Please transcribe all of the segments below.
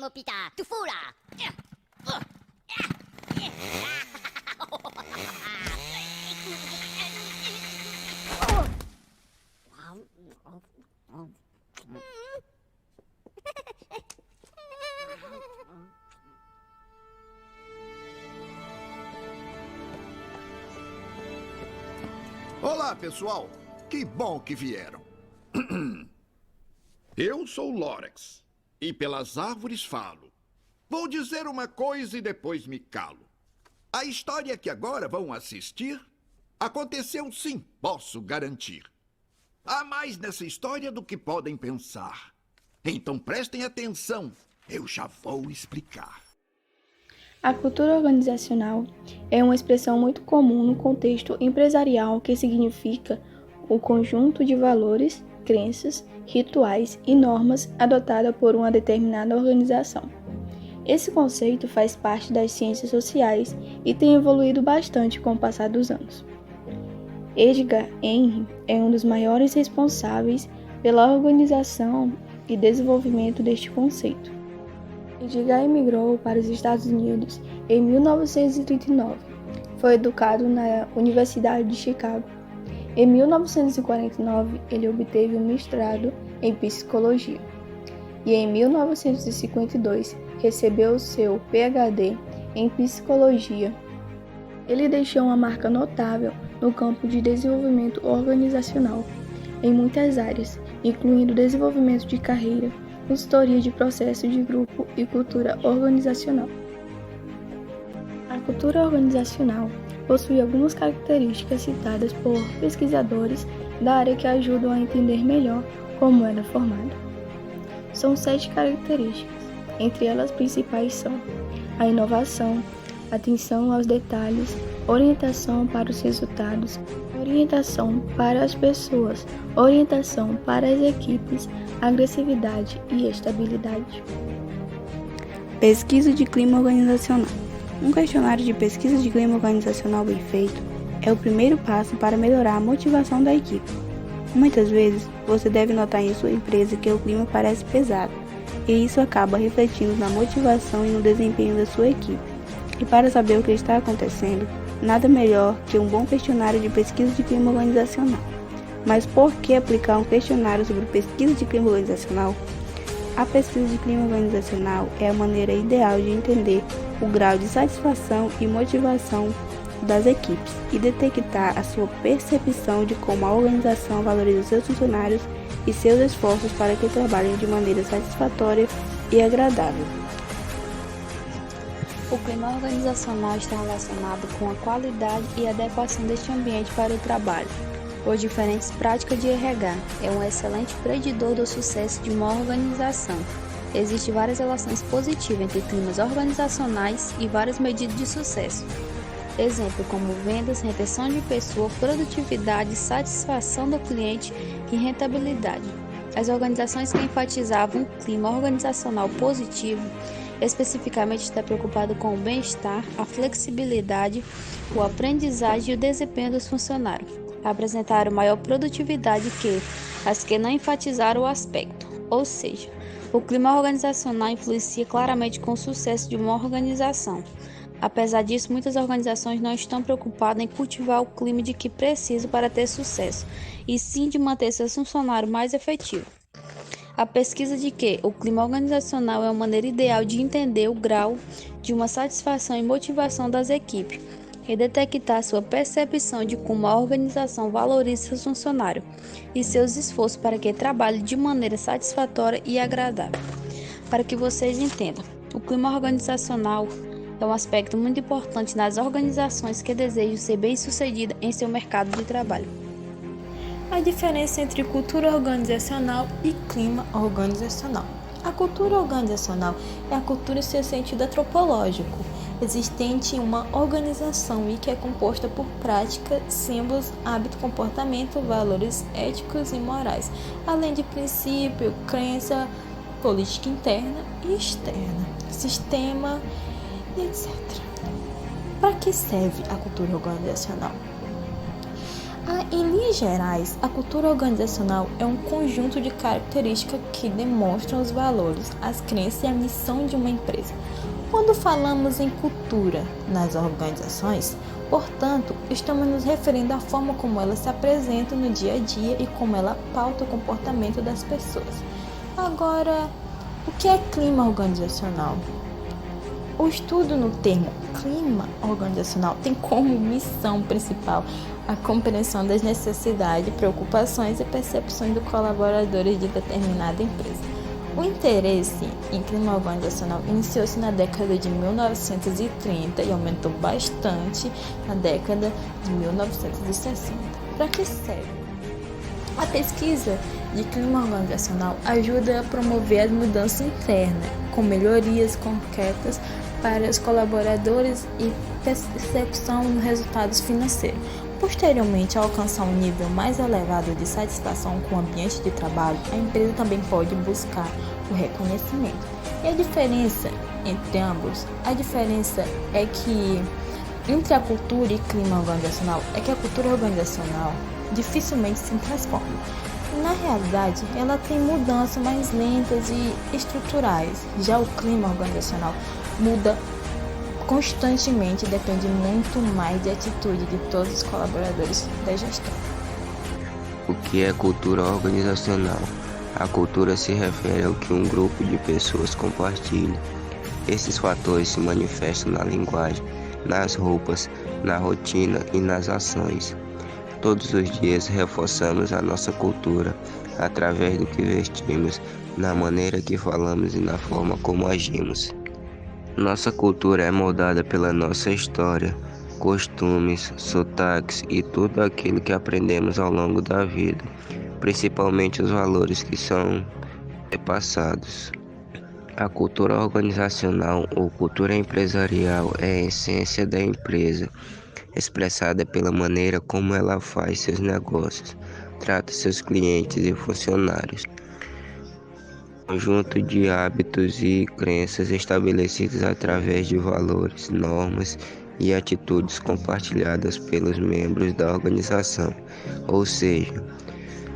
Mopita, tout fou là. Olá, pessoal. Que bom que vieram. Eu sou Lorax, e pelas árvores falo. Vou dizer uma coisa e depois me calo. A história que agora vão assistir aconteceu sim, posso garantir. Há mais nessa história do que podem pensar. Então prestem atenção, eu já vou explicar. A cultura organizacional é uma expressão muito comum no contexto empresarial que significa o conjunto de valores, crenças, rituais e normas adotada por uma determinada organização. Esse conceito faz parte das ciências sociais e tem evoluído bastante com o passar dos anos. Edgar Henry é um dos maiores responsáveis pela organização e desenvolvimento deste conceito. Edgar emigrou para os Estados Unidos em 1939. Foi educado na Universidade de Chicago. Em 1949, ele obteve um mestrado em psicologia. E em 1952, recebeu seu PhD em psicologia. Ele deixou uma marca notável no campo de desenvolvimento organizacional, em muitas áreas, incluindo desenvolvimento de carreira, consultoria de processo de grupo e cultura organizacional. A cultura organizacional possui algumas características citadas por pesquisadores da área que ajudam a entender melhor como ela é formada. São 7 características, entre elas principais são a inovação, atenção aos detalhes, orientação para os resultados, orientação para as pessoas, orientação para as equipes, agressividade e estabilidade. Pesquisa de clima organizacional. Um questionário de pesquisa de clima organizacional bem feito é o primeiro passo para melhorar a motivação da equipe. Muitas vezes, você deve notar em sua empresa que o clima parece pesado, e isso acaba refletindo na motivação e no desempenho da sua equipe. E para saber o que está acontecendo, nada melhor que um bom questionário de pesquisa de clima organizacional. Mas por que aplicar um questionário sobre pesquisa de clima organizacional? A pesquisa de clima organizacional é a maneira ideal de entender o grau de satisfação e motivação das equipes e detectar a sua percepção de como a organização valoriza seus funcionários e seus esforços para que trabalhem de maneira satisfatória e agradável. O clima organizacional está relacionado com a qualidade e adequação deste ambiente para o trabalho. Por diferentes práticas de RH, é um excelente predidor do sucesso de uma organização. Existem várias relações positivas entre climas organizacionais e várias medidas de sucesso. Exemplo como vendas, retenção de pessoa, produtividade, satisfação do cliente e rentabilidade. As organizações que enfatizavam um clima organizacional positivo especificamente está preocupado com o bem-estar, a flexibilidade, o aprendizagem e o desempenho dos funcionários. Apresentaram maior produtividade que as que não enfatizaram o aspecto, ou seja, o clima organizacional influencia claramente com o sucesso de uma organização. Apesar disso, muitas organizações não estão preocupadas em cultivar o clima de que precisam para ter sucesso, e sim de manter seus funcionários mais efetivos. A pesquisa de que o clima organizacional é uma maneira ideal de entender o grau de uma satisfação e motivação das equipes e detectar sua percepção de como a organização valoriza seus funcionários e seus esforços para que trabalhem de maneira satisfatória e agradável. Para que vocês entendam, o clima organizacional é um aspecto muito importante nas organizações que desejam ser bem-sucedidas em seu mercado de trabalho. A diferença entre cultura organizacional e clima organizacional. A cultura organizacional é a cultura em seu sentido antropológico, existente em uma organização e que é composta por práticas, símbolos, hábito, comportamento, valores éticos e morais, além de princípio, crença, política interna e externa, sistema e etc. Para que serve a cultura organizacional? Em linhas gerais, a cultura organizacional é um conjunto de características que demonstram os valores, as crenças e a missão de uma empresa. Quando falamos em cultura nas organizações, portanto, estamos nos referindo à forma como ela se apresenta no dia a dia e como ela pauta o comportamento das pessoas. Agora, o que é clima organizacional? O estudo no termo clima organizacional tem como missão principal a compreensão das necessidades, preocupações e percepções dos colaboradores de determinada empresa. O interesse em clima organizacional iniciou-se na década de 1930 e aumentou bastante na década de 1960. Para que serve? A pesquisa de clima organizacional ajuda a promover as mudanças internas, com melhorias concretas para os colaboradores e percepção nos resultados financeiros. Posteriormente, ao alcançar um nível mais elevado de satisfação com o ambiente de trabalho, a empresa também pode buscar o reconhecimento. E a diferença entre ambos? A diferença é que entre a cultura e clima organizacional é que a cultura organizacional dificilmente se transforma. Na realidade, ela tem mudanças mais lentas e estruturais. Já o clima organizacional muda constantemente, depende muito mais de atitude de todos os colaboradores da gestão. O que é cultura organizacional? A cultura se refere ao que um grupo de pessoas compartilha. Esses fatores se manifestam na linguagem, nas roupas, na rotina e nas ações. Todos os dias reforçamos a nossa cultura através do que vestimos, na maneira que falamos e na forma como agimos. Nossa cultura é moldada pela nossa história, costumes, sotaques e tudo aquilo que aprendemos ao longo da vida, principalmente os valores que são passados. A cultura organizacional ou cultura empresarial é a essência da empresa, expressada pela maneira como ela faz seus negócios, trata seus clientes e funcionários. Conjunto de hábitos e crenças estabelecidos através de valores, normas e atitudes compartilhadas pelos membros da organização, ou seja,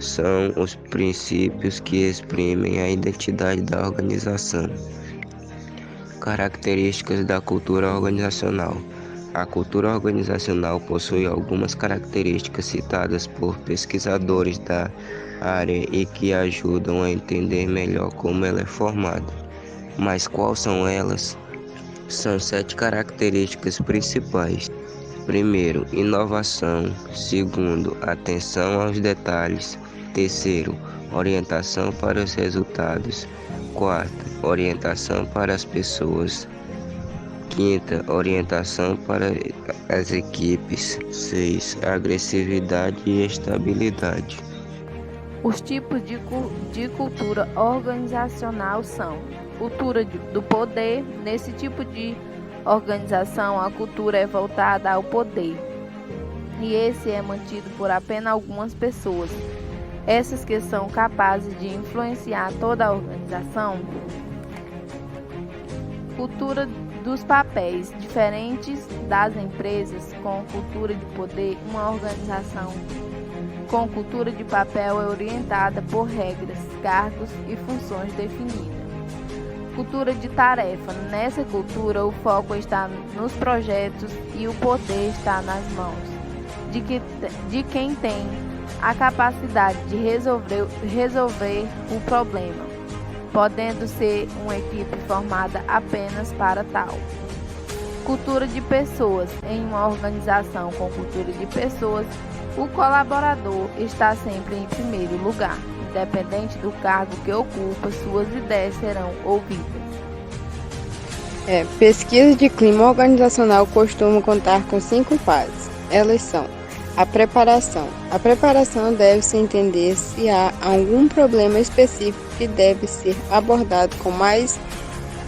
são os princípios que exprimem a identidade da organização. Características da cultura organizacional. A cultura organizacional possui algumas características citadas por pesquisadores da área e que ajudam a entender melhor como ela é formada. Mas quais são elas? São 7 características principais. Primeiro, inovação. Segundo, atenção aos detalhes. Terceiro, orientação para os resultados. Quarto, orientação para as pessoas. Quinta, orientação para as equipes. 6, agressividade e estabilidade. Os tipos de cultura organizacional são: cultura do poder. Nesse tipo de organização, a cultura é voltada ao poder, e esse é mantido por apenas algumas pessoas. Essas que são capazes de influenciar toda a organização. Cultura dos papéis. Diferentes das empresas com cultura de poder, uma organização com cultura de papel é orientada por regras, cargos e funções definidas. Cultura de tarefa. Nessa cultura, o foco está nos projetos e o poder está nas mãos de quem tem a capacidade de resolver o problema, podendo ser uma equipe formada apenas para tal. Cultura de pessoas. Em uma organização com cultura de pessoas, o colaborador está sempre em primeiro lugar. Independente do cargo que ocupa, suas ideias serão ouvidas. Pesquisa de clima organizacional costuma contar com 5 fases. Elas são: a preparação. A preparação deve-se entender se há algum problema específico que deve ser abordado com mais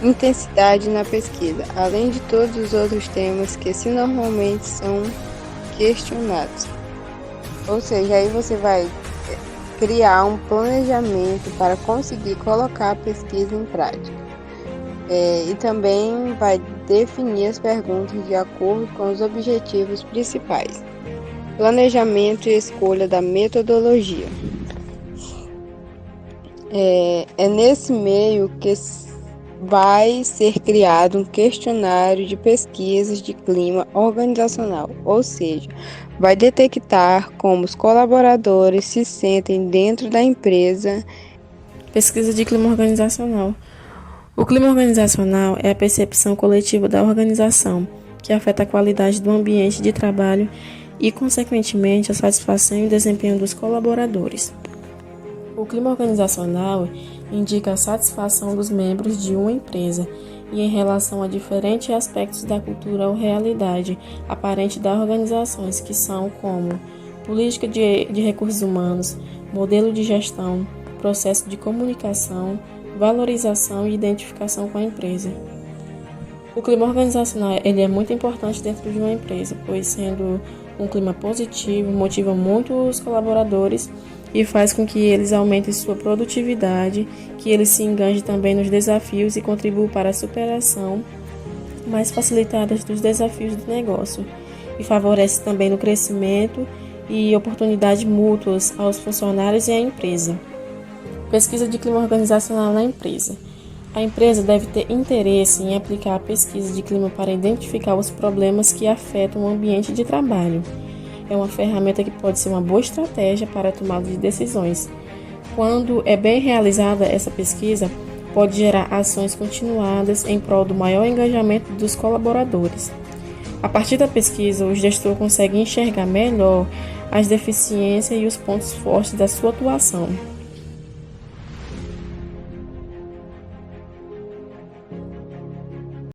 intensidade na pesquisa, além de todos os outros temas que normalmente são questionados. Ou seja, aí você vai criar um planejamento para conseguir colocar a pesquisa em prática. E também vai definir as perguntas de acordo com os objetivos principais. planejamento e escolha da metodologia. É nesse meio que vai ser criado um questionário de pesquisas de clima organizacional, ou seja, vai detectar como os colaboradores se sentem dentro da empresa. Pesquisa de clima organizacional. O clima organizacional é a percepção coletiva da organização, que afeta a qualidade do ambiente de trabalho e, consequentemente, a satisfação e o desempenho dos colaboradores. O clima organizacional indica a satisfação dos membros de uma empresa e em relação a diferentes aspectos da cultura ou realidade aparente das organizações, que são como política de recursos humanos, modelo de gestão, processo de comunicação, valorização e identificação com a empresa. O clima organizacional ele é muito importante dentro de uma empresa, pois sendo um clima positivo, motiva muito os colaboradores e faz com que eles aumentem sua produtividade, que eles se engajem também nos desafios e contribuam para a superação mais facilitada dos desafios do negócio, e favorece também no crescimento e oportunidades mútuas aos funcionários e à empresa. Pesquisa de clima organizacional na empresa. A empresa deve ter interesse em aplicar a pesquisa de clima para identificar os problemas que afetam o ambiente de trabalho. É uma ferramenta que pode ser uma boa estratégia para a tomada de decisões. Quando é bem realizada essa pesquisa, pode gerar ações continuadas em prol do maior engajamento dos colaboradores. A partir da pesquisa, o gestor consegue enxergar melhor as deficiências e os pontos fortes da sua atuação.